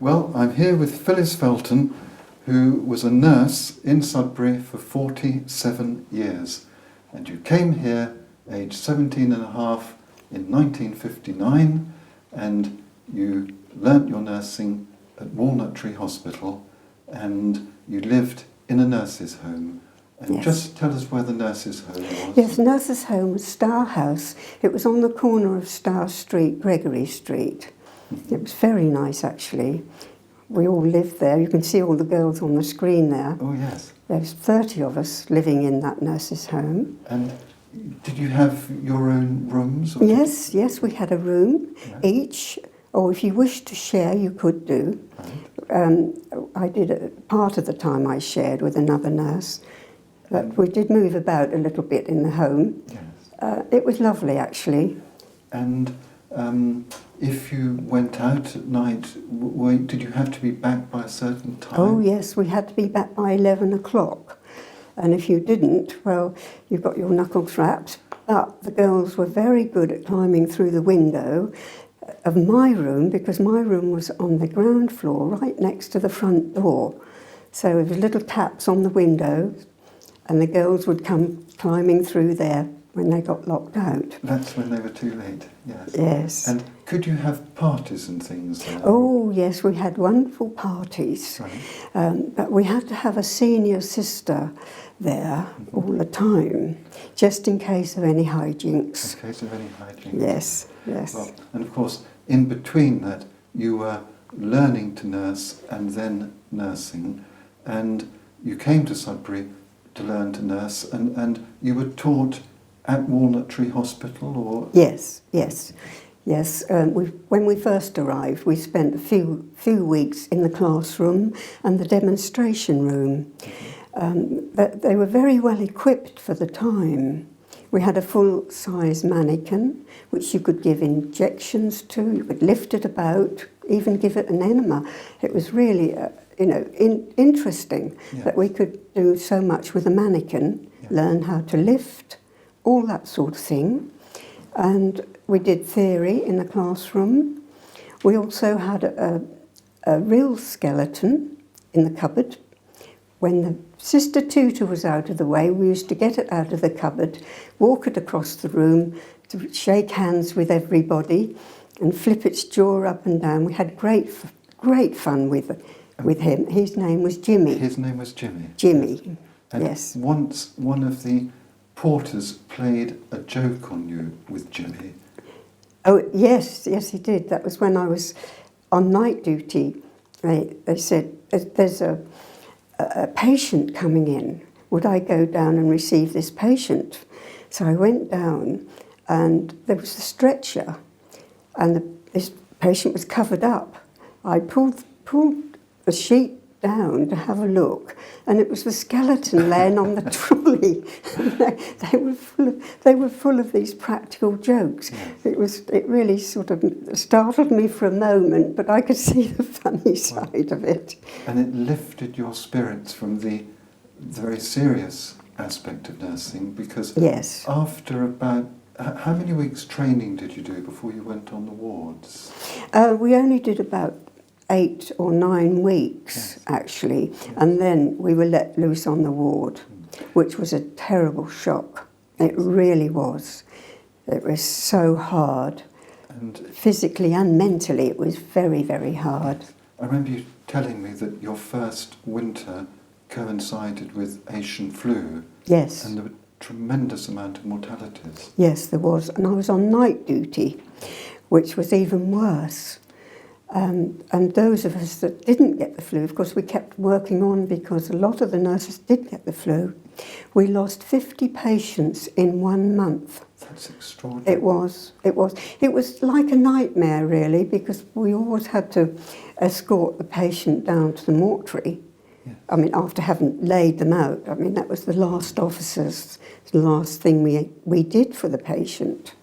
Well, I'm here with Phyllis Felton, who was a nurse in Sudbury for 47 years. And you came here aged 17 and a half in 1959, and you learnt your nursing at Walnut Tree Hospital, and you lived in a nurse's home. And Yes. just tell us where the nurse's home was. Yes, nurse's home was Star House. It was on the corner of Star Street, Gregory Street. It was very nice, actually. We all lived there. You can see all the girls on the screen there. Oh, yes. There's 30 of us living in that nurse's home. And did you have your own rooms? Or Yes, we had a room each, or if you wished to share, you could do. Right. I did part of the time I shared with another nurse, but we did move about a little bit in the home. Yes. It was lovely, actually. And if you went out at night, did you have to be back by a certain time? Oh yes, we had to be back by 11 o'clock. And if you didn't, well, you got your knuckles wrapped. But the girls were very good at climbing through the window of my room, because my room was on the ground floor, right next to the front door. So there was little taps on the window, and the girls would come climbing through there when they got locked out. That's when they were too late, yes. Yes. And could you have parties and things there? Oh, yes, we had wonderful parties. Right. But we had to have a senior sister there all the time, just in case of any hijinks. In case of any hijinks. Yes, yes. Well, and of course, in between that, you were learning to nurse and then nursing, and you came to Sudbury to learn to nurse, and you were taught at Walnut Tree Hospital, or? Yes. When we first arrived, we spent a few weeks in the classroom and the demonstration room. But they were very well equipped for the time. We had a full-size mannequin, which you could give injections to. You could lift it about, even give it an enema. It was really, interesting that we could do so much with a mannequin, learn how to lift, all that sort of thing. And we did theory in the classroom. We also had a real skeleton in the cupboard. When the sister tutor was out of the way, we used to get it out of the cupboard, walk it across the room, to shake hands with everybody and flip its jaw up and down. We had great fun with him. His name was Jimmy. His name was Jimmy. Jimmy, And yes. once one of the porters played a joke on you with Jimmy. Oh, yes, he did. That was when I was on night duty. They said, there's a patient coming in. Would I go down and receive this patient? So I went down, and there was a stretcher, and this patient was covered up. I pulled the sheet down to have a look, and it was the skeleton laying on the trolley. They were full of these practical jokes. Yes. It really sort of startled me for a moment, but I could see the funny side of it. And it lifted your spirits from the very serious aspect of nursing, because Yes. after about, how many weeks training did you do before you went on the wards? We only did about 8 or 9 weeks, actually, and then we were let loose on the ward, which was a terrible shock. It really was. It was so hard. And Physically and mentally, it was very, very hard. I remember you telling me that your first winter coincided with Asian flu. Yes. And there were tremendous amount of mortalities. Yes, there was. And I was on night duty, which was even worse. And those of us that didn't get the flu, of course, we kept working on, because a lot of the nurses did get the flu. We lost 50 patients in 1 month. That's extraordinary. It was like a nightmare, really, because we always had to escort the patient down to the mortuary. Yes. I mean, after having laid them out. I mean, that was the last the last thing we did for the patient.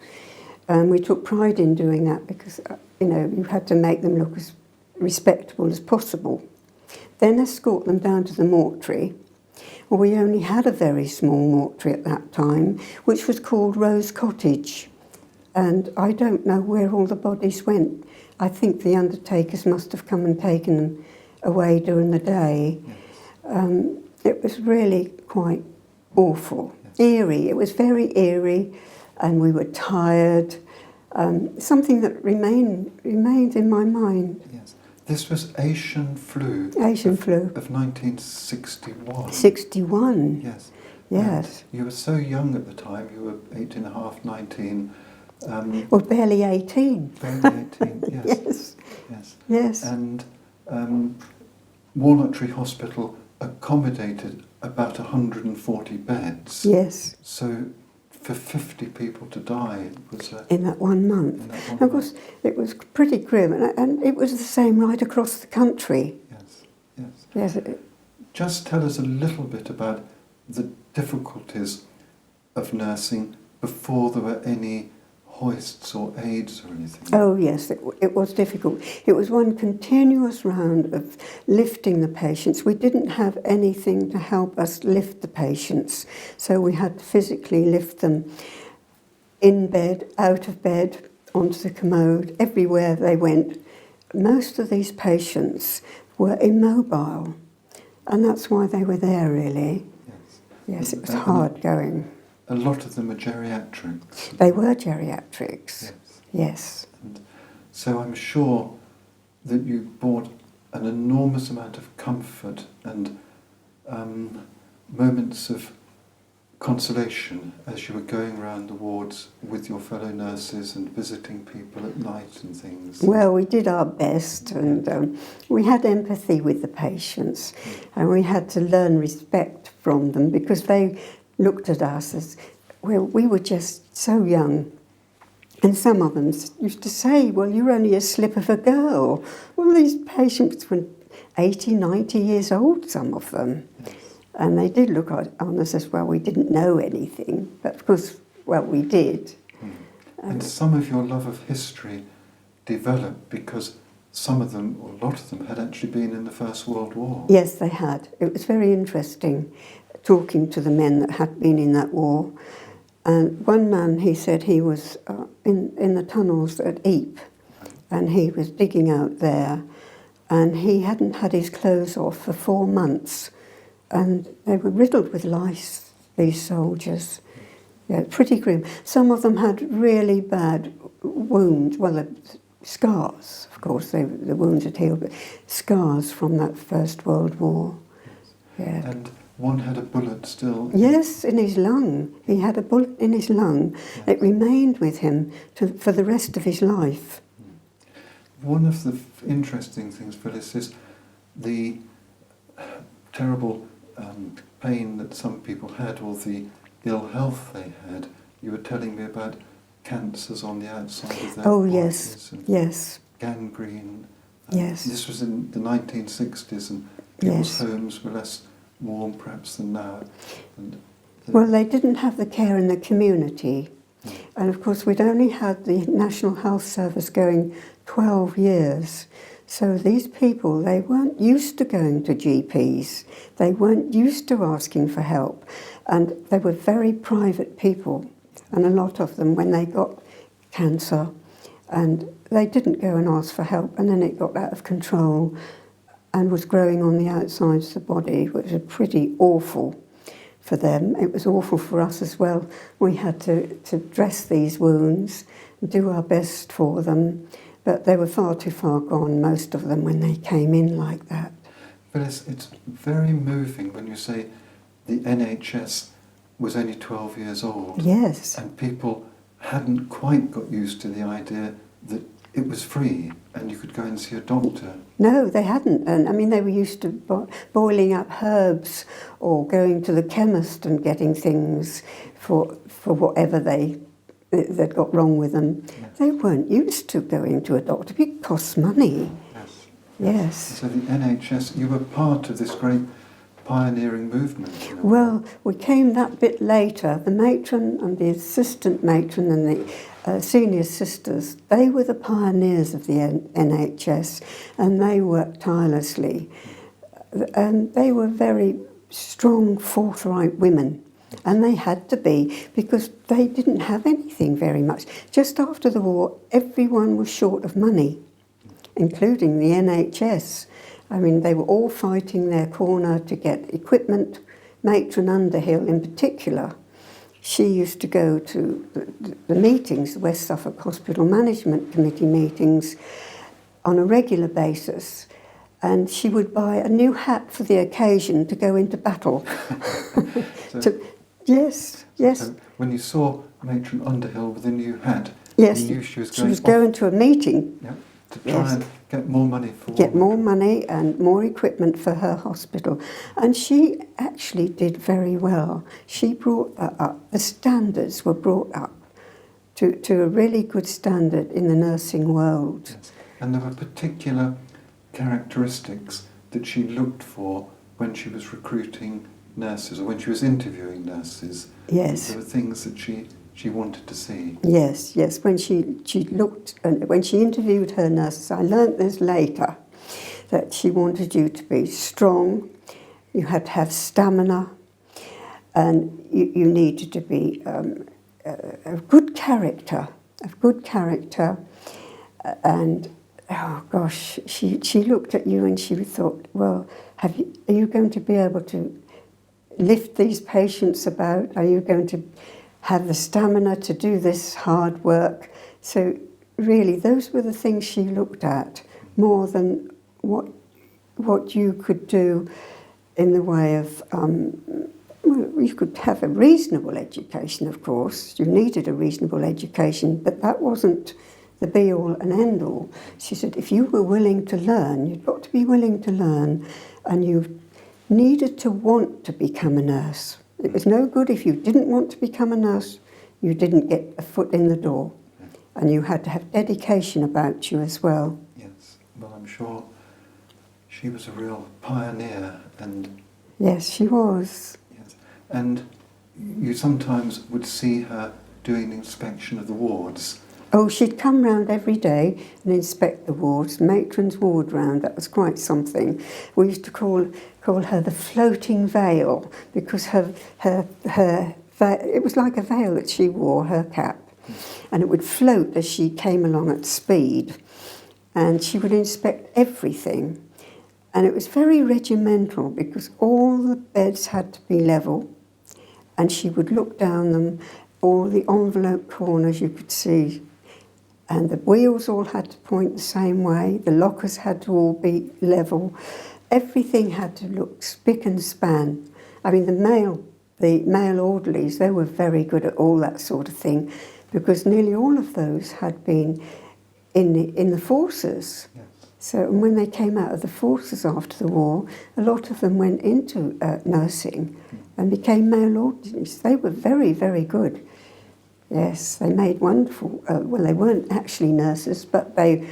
And we took pride in doing that, because, you had to make them look as respectable as possible. Then escort them down to the mortuary. Well, we only had a very small mortuary at that time, which was called Rose Cottage. and I don't know where all the bodies went. I think the undertakers must have come and taken them away during the day. Yes. It was really quite awful, Yes. eerie. It was very eerie, and we were tired. Something that remained in my mind. Yes. This was Asian flu. Asian flu. Of 1961. 61. Yes. Yes. And you were so young at the time. You were 18 and a half, 19. Well, barely 18. Barely 18. Yes. Yes. Yes. Yes. And Walnut Tree Hospital accommodated about 140 beds. Yes. So for 50 people to die was In that 1 month. in that one Of course, it was pretty grim, and it was the same right across the country. Yes, yes. Yes. Just tell us a little bit about the difficulties of nursing before there were any hoists or aids or anything. Oh yes, it was difficult. It was one continuous round of lifting the patients. We didn't have anything to help us lift the patients, so we had to physically lift them in bed, out of bed, onto the commode, everywhere they went. Most of these patients were immobile, and that's why they were there, really. Yes. Yes, it was hard going. A lot of them are geriatrics. They were geriatrics. Yes. Yes. And so I'm sure that you brought an enormous amount of comfort and moments of consolation as you were going around the wards with your fellow nurses and visiting people at night and things. Well, we did our best, and we had empathy with the patients, and we had to learn respect from them because they looked at us as, well, we were just so young. And some of them used to say, well, you're only a slip of a girl. Well, these patients were 80, 90 years old, some of them. Yes. And they did look on us as, well, we didn't know anything. But of course, well, we did. And some of your love of history developed because some of them, or a lot of them, had actually been in the First World War. Yes, they had. It was very interesting talking to the men that had been in that war. And one man, he said he was in the tunnels at Ypres, and he was digging out there, and he hadn't had his clothes off for 4 months, and they were riddled with lice, these soldiers. Yeah, pretty grim. Some of them had really bad wounds, well, scars, of course, the wounds had healed, but scars from that First World War. Yeah. And one had a bullet still. Yes, in his lung. He had a bullet in his lung. Yes. It remained with him for the rest of his life. One of the interesting things, Phyllis, is the terrible pain that some people had, or the ill health they had. You were telling me about cancers on the outside of their Oh, bodies yes, and yes, gangrene. yes. This was in the 1960s, and people's Yes. homes were less warm perhaps than now. And Well, they didn't have the care in the community. And of course, we'd only had the National Health Service going 12 years. So these people, they weren't used to going to GPs. They weren't used to asking for help. And they were very private people. And a lot of them, when they got cancer, and they didn't go and ask for help, and then it got out of control and was growing on the outsides of the body, which was pretty awful for them. It was awful for us as well. We had to dress these wounds, do our best for them, but they were far too far gone, most of them, when they came in like that. But it's very moving when you say the NHS was only 12 years old. Yes. And people hadn't quite got used to the idea that it was free and you could go and see a doctor. No, they hadn't. And I mean, they were used to boiling up herbs or going to the chemist and getting things for whatever that got wrong with them. Yes. They weren't used to going to a doctor. It costs money. Yes. Yes. So the NHS, you were part of this great pioneering movement. You know? Well, we came that bit later. The matron and the assistant matron and the senior sisters, they were the pioneers of the NHS, and they worked tirelessly. And they were very strong, forthright women. And they had to be, because they didn't have anything very much. Just after the war, everyone was short of money, including the NHS. I mean, they were all fighting their corner to get equipment. Matron Underhill in particular, she used to go to the meetings, the West Suffolk Hospital Management Committee meetings, on a regular basis. And she would buy a new hat for the occasion to go into battle. Yes. So when you saw Matron Underhill with a new hat, yes, you knew she was going to a meeting. Yeah, to try and get more money for get more money and more equipment for her hospital. And she actually did very well. She brought that up. The standards were brought up to a really good standard in the nursing world. Yes. And there were particular characteristics that she looked for when she was recruiting nurses or when she was interviewing nurses. Yes. There were things that she wanted to see. Yes. When she looked, and when she interviewed her nurses, I learnt this later, that she wanted you to be strong, you had to have stamina, and you needed to be a good character, and oh gosh, she looked at you and she thought, well, are you going to be able to lift these patients about? Are you going to have the stamina to do this hard work? So really, those were the things she looked at more than what you could do in the way of, you could have a reasonable education, of course. You needed a reasonable education, but that wasn't the be-all and end-all. She said, if you were willing to learn, you'd got to be willing to learn, and you needed to want to become a nurse. It was no good if you didn't want to become a nurse, you didn't get a foot in the door. And you had to have dedication about you as well. Yes, well, I'm sure she was a real pioneer. And yes, she was. Yes, and you sometimes would see her doing the inspection of the wards. Oh, she'd come round every day and inspect the wards, matron's ward round. That was quite something. We used to call her the floating veil, because it was like a veil that she wore, her cap, and it would float as she came along at speed, and she would inspect everything. And it was very regimental, because all the beds had to be level, and she would look down them, all the envelope corners you could see. And the wheels all had to point the same way, the lockers had to all be level, everything had to look spick and span. I mean, the male orderlies, they were very good at all that sort of thing, because nearly all of those had been in the forces. Yes. So when they came out of the forces after the war, a lot of them went into nursing and became male orderlies. They were very, very good. Yes, they made wonderful, well, they weren't actually nurses, but they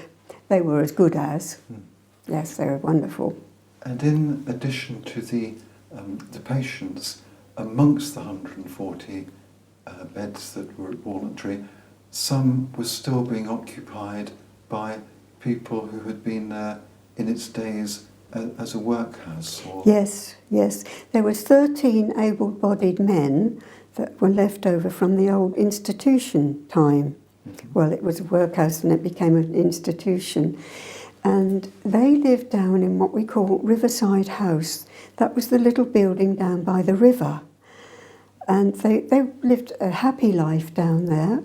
were as good as. Yes, they were wonderful. And in addition to the patients, amongst the 140 beds that were at Walnut Tree, some were still being occupied by people who had been there in its days as a workhouse. Or Yes. There was 13 able-bodied men that were left over from the old institution time. Mm-hmm. Well, it was a workhouse and it became an institution. And they lived down in what we call Riverside House. That was the little building down by the river. And they lived a happy life down there.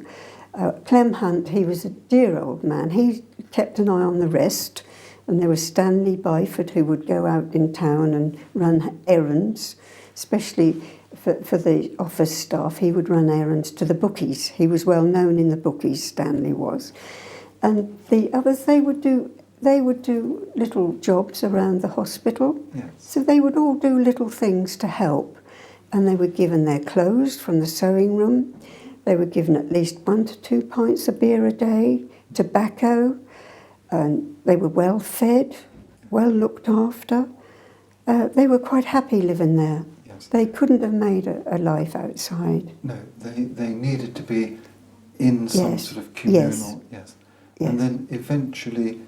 Clem Hunt, he was a dear old man. He kept an eye on the rest. And there was Stanley Byford, who would go out in town and run errands, especially for the office staff. He would run errands to the bookies. He was well known in the bookies, Stanley was. And the others, they would do little jobs around the hospital. Yes. So they would all do little things to help. And they were given their clothes from the sewing room. They were given at least 1 to 2 pints of beer a day, tobacco, and they were well fed, well looked after. They were quite happy living there. Yes. They couldn't have made a life outside. No, they needed to be in some sort of communal... Yes. And then eventually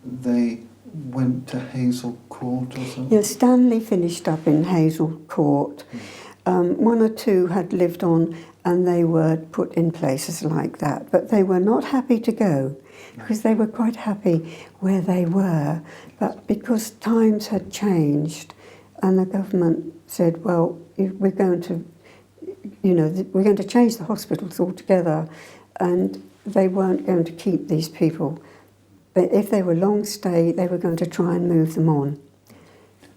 they went to Hazel Court or something? Yes, Stanley finished up in Hazel Court. One or two had lived on and they were put in places like that, but they were not happy to go because they were quite happy where they were. But because times had changed and the government said, well, we're going to, we're going to change the hospitals altogether, and they weren't going to keep these people. But if they were long stay, they were going to try and move them on.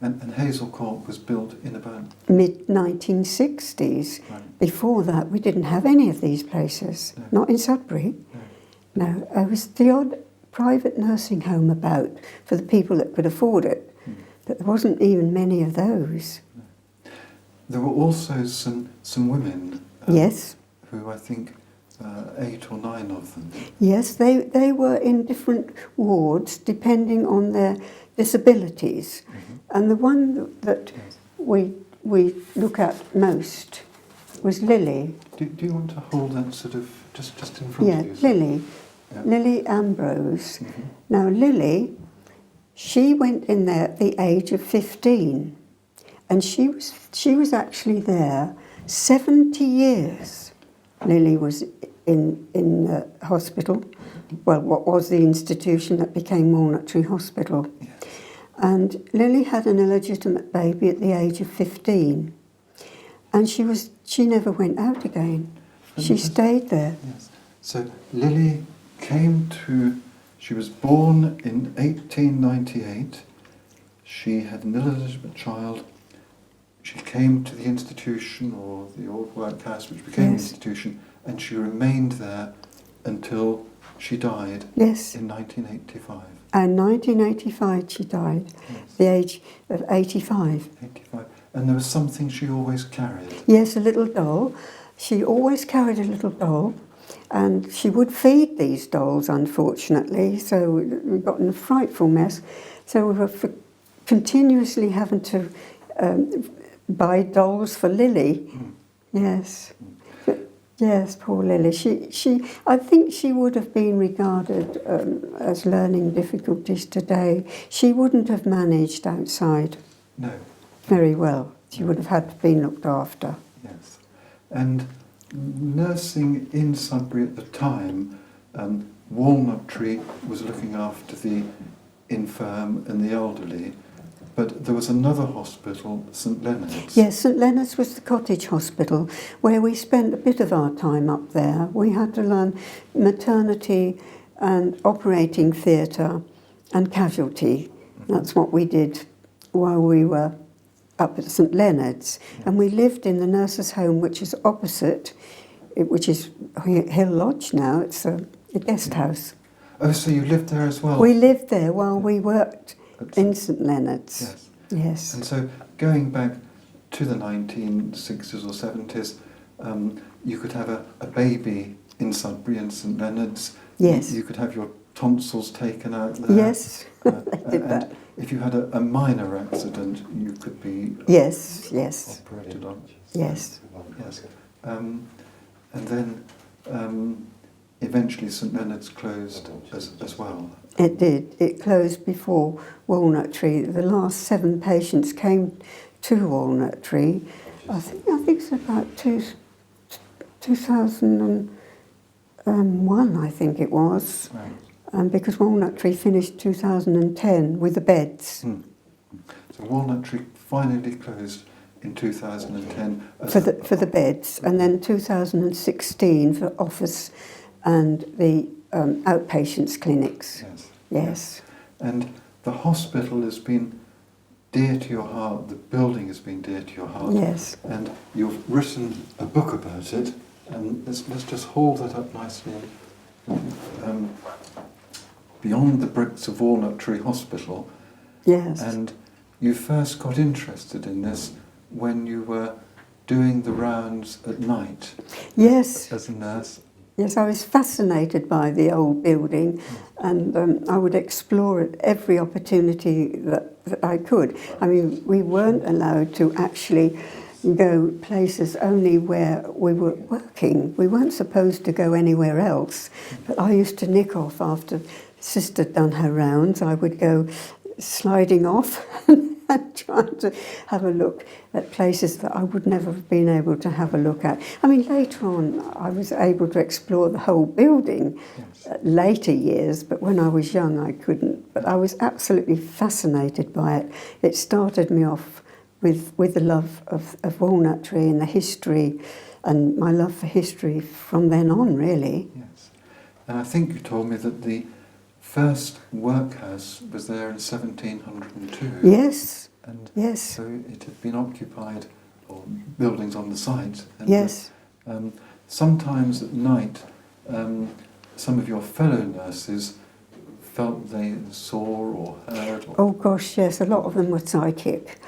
And Hazel Court was built in about mid-1960s. Right. Before that, we didn't have any of these places. No. Not in Sudbury. No, there was the odd private nursing home about for the people that could afford it, but there wasn't even many of those. There were also some women. Yes. Who I think 8 or 9 of them. Yes, they were in different wards depending on their disabilities. And the one that we look at most was Lily. Do you want to hold that sort of just in front of you? Lily. Yeah. Lily Ambrose. Now Lily, she went in there at the age of 15, and she was actually there 70 years. Lily was in the hospital, well, what was the institution that became Walnut Tree Hospital. Yes. And Lily had an illegitimate baby at the age of 15, and she never went out again. She stayed there. Yes. So Lily she was born in 1898. She had an illegitimate child. She came to the institution, or the old workhouse, which became the institution, and she remained there until she died in 1985. And 1985 she died, the age of 85. 85. And there was something she always carried. Yes, a little doll. She always carried a little doll, and she would feed these dolls, unfortunately, so we got in a frightful mess. So we were continuously having to buy dolls for Lily. Yes. Yes, poor Lily. I think she would have been regarded as learning difficulties today. She wouldn't have managed outside very well. She would have had to be looked after. Yes. And nursing in Sudbury at the time, Walnut Tree was looking after the infirm and the elderly, but there was another hospital, St Leonard's. Yes, St Leonard's was the cottage hospital where we spent a bit of our time up there. We had to learn maternity and operating theatre and casualty. That's what we did while we were up at St Leonard's. And we lived in the nurses' home, which is opposite, which is Hill Lodge now. It's a guest house. Oh, so you lived there as well? We lived there while we worked in St Leonard's. Yes. Yes. And so going back to the 1960s or 70s, you could have a baby in Sudbury and St Leonard's. Yes. You could have your tonsils taken out there. Yes, I did that. And if you had a minor accident, you could be Yes. operated on. Yes. Yes. And then eventually St Leonard's closed as well. It did. It closed before Walnut Tree. The last 7 patients came to Walnut Tree. I think it's about 2001, I think it was. Right. Because Walnut Tree finished 2010 with the beds. So Walnut Tree finally closed in 2010 For the beds, and then 2016 for office and the outpatients clinics. Yes. And the hospital has been dear to your heart, the building has been dear to your heart. Yes. And you've written a book about it, and let's just hold that up nicely. Beyond the Bricks of Walnut Tree Hospital. Yes. And you first got interested in this when you were doing the rounds at night. Yes. As a nurse. Yes, I was fascinated by the old building, and I would explore it every opportunity that I could. I mean, we weren't allowed to actually go places only where we were working. We weren't supposed to go anywhere else. But I used to nick off after Sister had done her rounds. I would go sliding off and trying to have a look at places that I would never have been able to have a look at. I mean, later on, I was able to explore the whole building later years, but when I was young, I couldn't. But I was absolutely fascinated by it. It started me off with the love of Walnut Tree and the history, and my love for history from then on, really. Yes. And I think you told me that the first workhouse was there in 1702. Yes. And yes. so it had been occupied, or buildings on the site. And yes. Sometimes at night, some of your fellow nurses felt they saw or heard. Oh gosh, yes, a lot of them were psychic.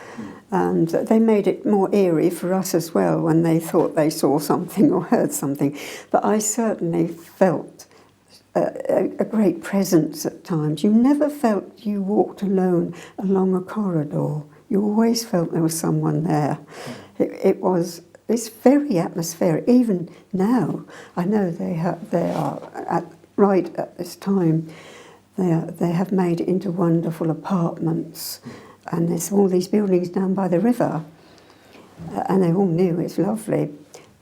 And they made it more eerie for us as well when they thought they saw something or heard something. But I certainly felt a great presence at times. You never felt you walked alone along a corridor. You always felt there was someone there. It's very atmospheric. Even now, I know they are right at this time. They have made it into wonderful apartments. And there's all these buildings down by the river, and they're all new, it's lovely,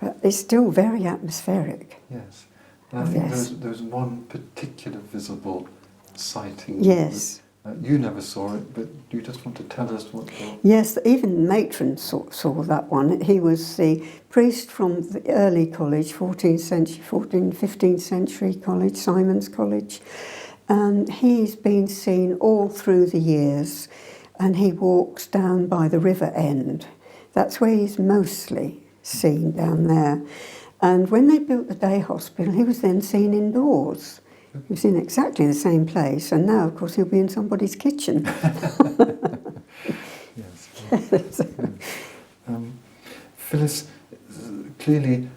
but it's still very atmospheric. Yes. And I think there was one particular visible sighting. Yes. You never saw it, but you just want to tell us what Yes, even Matron saw that one. He was the priest from the early college, 15th century college, Simon's College, and he's been seen all through the years. And he walks down by the river end. That's where he's mostly seen, down there. And when they built the day hospital, he was then seen indoors. He was in exactly the same place. And now, of course, he'll be in somebody's kitchen. Yes. Phyllis, clearly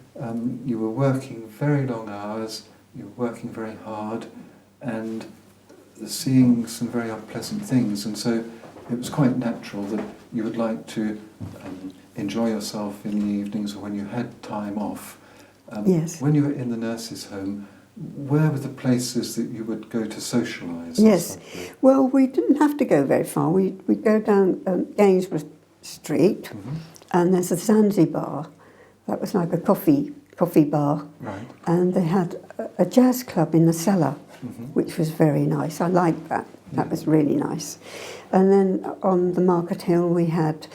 you were working very long hours, you were working very hard, and seeing some very unpleasant things. And so it was quite natural that you would like to enjoy yourself in the evenings or when you had time off. Yes. When you were in the nurses' home, where were the places that you would go to socialise? Yes. Well, we didn't have to go very far. We'd go down Gainsborough Street, and there's a Zanzibar. That was like a coffee bar. Right. And they had a jazz club in the cellar, which was very nice. I liked that. That was really nice. And then on the Market Hill we had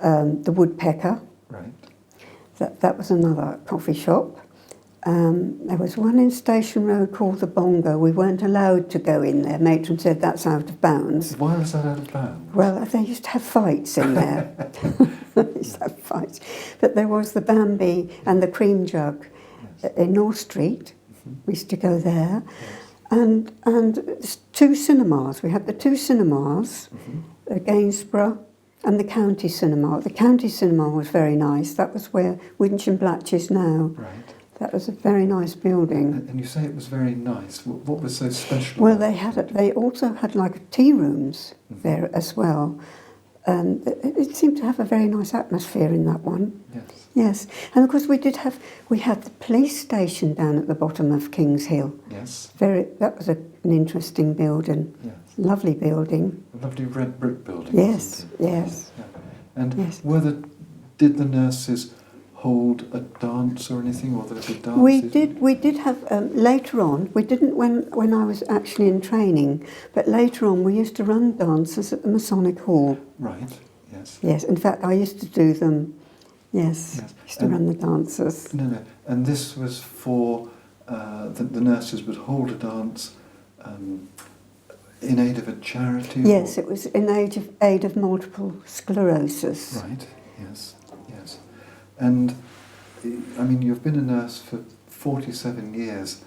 the Woodpecker. Right. That was another coffee shop. There was one in Station Road called the Bongo. We weren't allowed to go in there. Matron said that's out of bounds. Why was that out of bounds? Well, they used to have fights in there. They used to have fights. But there was the Bambi and the Cream Jug in North Street. We used to go there. And two cinemas. We had the two cinemas, Gainsborough and the County Cinema. The County Cinema was very nice. That was where Winch and Blatch is now. Right. That was a very nice building. And you say it was very nice. What was so special? Well, they also had like tea rooms there as well. It seemed to have a very nice atmosphere in that one. Yes. Yes, and of course we had the police station down at the bottom of King's Hill. Yes. That was an interesting building. Yes. Lovely building. A lovely red brick building. Yes, Wasn't it? yes. Yeah. And Yes. did the nurses hold a dance or anything, or there were dances? We did have later on. We didn't when I was actually in training, but later on we used to run dances at the Masonic Hall. Right. Yes. Yes. In fact, I used to do them. Yes. Used to run the dances. No. And this was for the nurses would hold a dance in aid of a charity. Yes, it was in aid of multiple sclerosis. Right. Yes. Yes. And I mean, you've been a nurse for 47 years.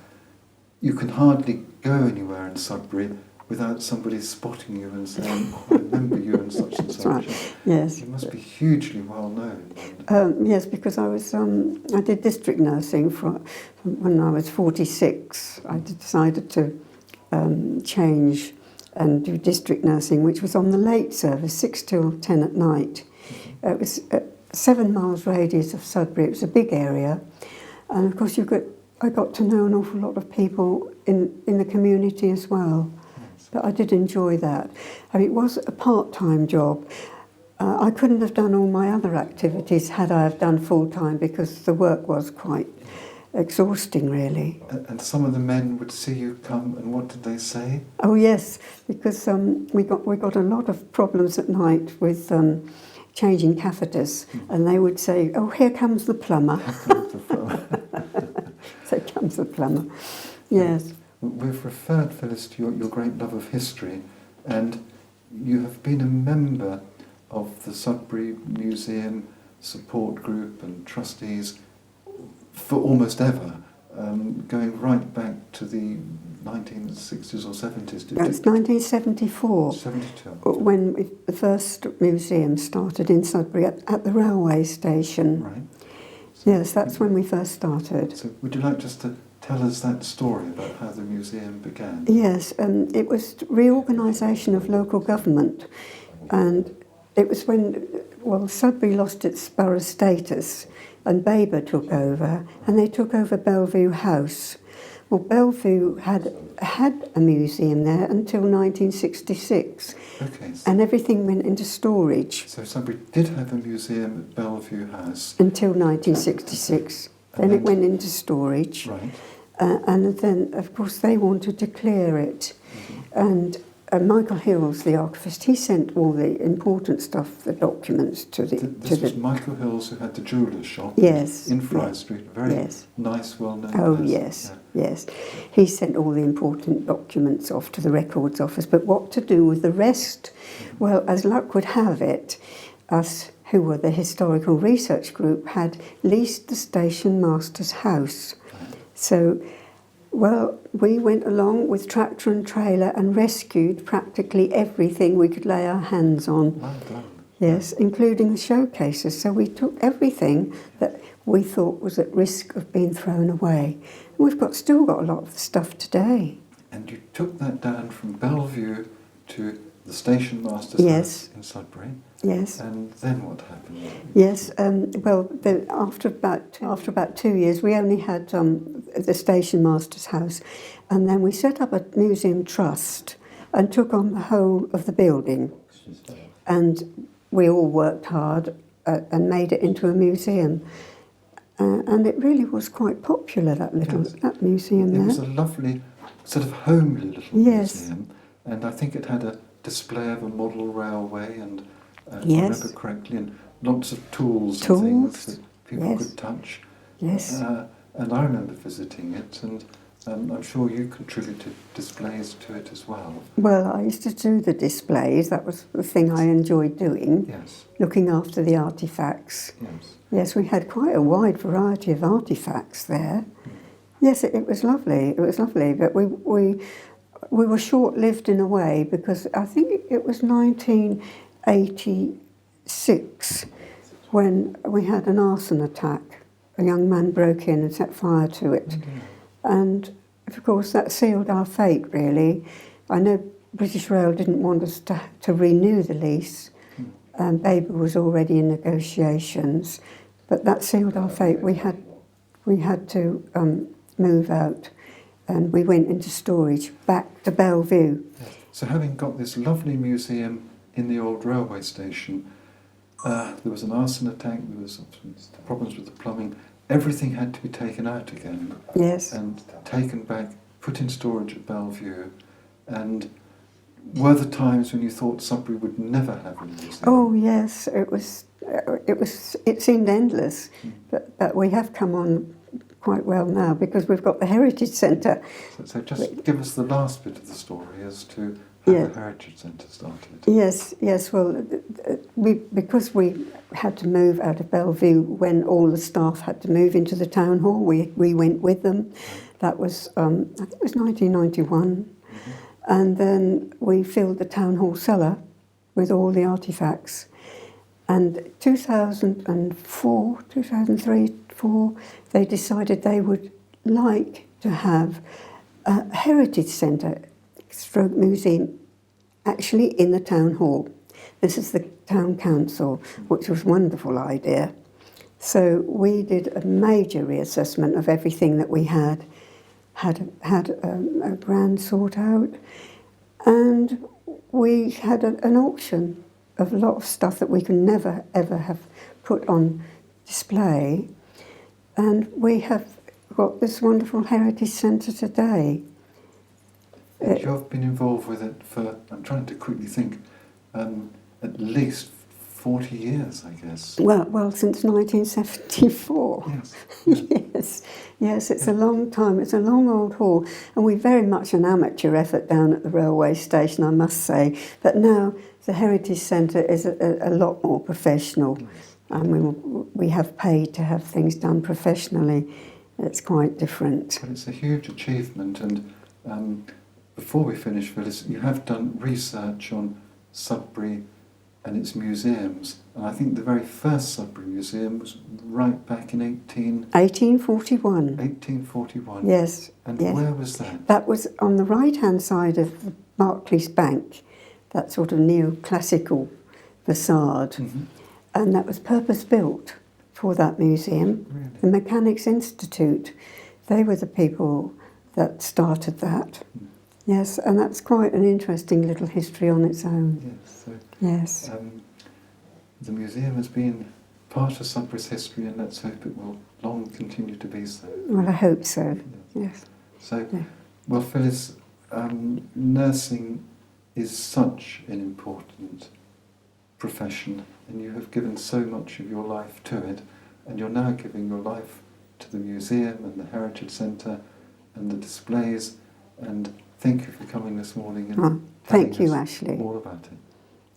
You can hardly go anywhere in Sudbury without somebody spotting you and saying, "Oh, I remember you and such and such." That's right. Yes. You must be hugely well known. Yes, because I did district nursing from when I was 46. I decided to change and do district nursing, which was on the late service, 6 till 10 at night. It was 7 miles radius of Sudbury. It was a big area, and of course I got to know an awful lot of people in the community as well. Yes. but I did enjoy that. I mean, it was a part-time job. I couldn't have done all my other activities had I have done full-time because the work was quite exhausting, really. And some of the men would see you come, and what did they say? Oh yes, because we got a lot of problems at night with changing catheters, and they would say, "Oh, here comes the plumber." So comes the plumber. Yes. We've referred, Phyllis, to your great love of history, and you have been a member of the Sudbury Museum support group and trustees for almost ever, going right back to the 1960s or 70s. That's 1974. 72. When the first museum started in Sudbury at the railway station. Right. Yes, that's when we first started. So would you like just to tell us that story about how the museum began? Yes, it was reorganisation of local government, and it was when, Sudbury lost its borough status and Baber took over, and they took over Bellevue House. Well, Bellevue had a museum there until 1966, Okay. and everything went into storage. So Sudbury did have a museum at Bellevue House. Until 1966. Then it went into storage. Right. And then, of course, they wanted to clear it. And Michael Hills, the archivist, he sent all the important stuff, the documents to the... This was Michael Hills, who had the jeweller's shop. Yes. In Fry Street. Very nice, well-known person. Yes, yes. He sent all the important documents off to the records office. But what to do with the rest? Well, as luck would have it, us, who were the historical research group, had leased the station master's house. So, we went along with tractor and trailer and rescued practically everything we could lay our hands on. Yes, including the showcases. So we took everything that we thought was at risk of being thrown away. And we've still got a lot of the stuff today. And you took that down from Bellevue to the station master's house in Sudbury. Yes. And then what happened? Yes. After about 2 years, we only had the station master's house, and then we set up a museum trust and took on the whole of the building. And we all worked hard and made it into a museum. And it really was quite popular, that museum there. It was a lovely, sort of homely little museum, and I think it had a display of a model railway, and if I remember correctly, and lots of tools and things that people could touch. Yes. And I remember visiting it, and I'm sure you contributed displays to it as well. Well, I used to do the displays. That was the thing I enjoyed doing. Yes. Looking after the artefacts. Yes. Yes, we had quite a wide variety of artefacts there. Yes, it was lovely. It was lovely, but we were short-lived in a way, because I think it was 1986 when we had an arson attack. A young man broke in and set fire to it. And, of course, that sealed our fate, really. I know British Rail didn't want us to renew the lease. Baber was already in negotiations. But that sealed our fate. We had to move out. And we went into storage back to Bellevue. So having got this lovely museum in the old railway station, there was an arson attack, there was problems with the plumbing. Everything had to be taken out again. Yes. And taken back, put in storage at Bellevue. And were there times when you thought Sudbury would never have a museum? Oh yes, it seemed endless, but we have come on quite well now, because we've got the Heritage Centre. So just give us the last bit of the story as to how the Heritage Centre started. Yes. Well, because we had to move out of Bellevue when all the staff had to move into the town hall, we went with them. That was, I think it was 1991. And then we filled the town hall cellar with all the artefacts. And 2004, 2003, 2004, they decided they would like to have a heritage centre, stroke museum, actually in the town hall. This is the town council, which was a wonderful idea. So we did a major reassessment of everything that we had a grand sort out, And we had an auction of a lot of stuff that we could never ever have put on display. And we have got this wonderful heritage centre today. And you've been involved with it for, I'm trying to quickly think, at least 40 years, I guess. Well, since 1974. Yes. Yes, it's a long time. It's a long old hall, and we're very much an amateur effort down at the railway station, I must say. But now the Heritage Centre is a lot more professional. I mean, we have paid to have things done professionally. It's quite different. But it's a huge achievement, and before we finish, Phyllis, you have done research on Sudbury and its museums, and I think the very first Sudbury Museum was right back in 1841. 1841. Yes. And yes. where was that? That was on the right-hand side of the Barclays Bank, that sort of neoclassical facade, and that was purpose-built for that museum. Really? The Mechanics Institute, they were the people that started that. Yes, and that's quite an interesting little history on its own. Yes. So, yes. The museum has been part of Sudbury's history, and let's hope it will long continue to be so. Well, I hope so. Yes. So, Yeah. well, Phyllis, nursing is such an important profession, and you have given so much of your life to it, and you're now giving your life to the museum and the Heritage Centre and the displays, and thank you for coming this morning and thank telling you, us Ashley. all about it.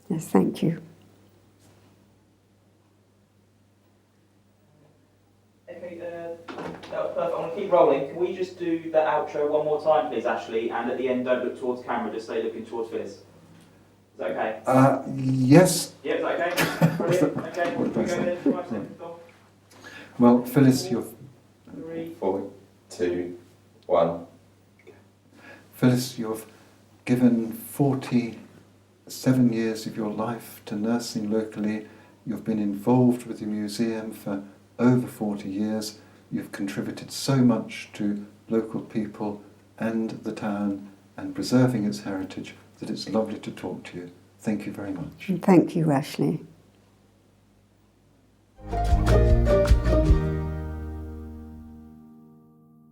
Yes, thank you. Okay, that was perfect. I want to keep rolling. Can we just do the outro one more time, please, Ashley? And at the end, don't look towards camera, just stay looking towards Phyllis. Is that okay? Yes. Yeah, is that okay? Brilliant. Okay, What did I we go say? ahead. 5 seconds off. Well, Phyllis, you're 3. 4, 2, 1. Phyllis, you've given 47 years of your life to nursing locally. You've been involved with the museum for over 40 years. You've contributed so much to local people and the town and preserving its heritage that it's lovely to talk to you. Thank you very much. Thank you, Ashley.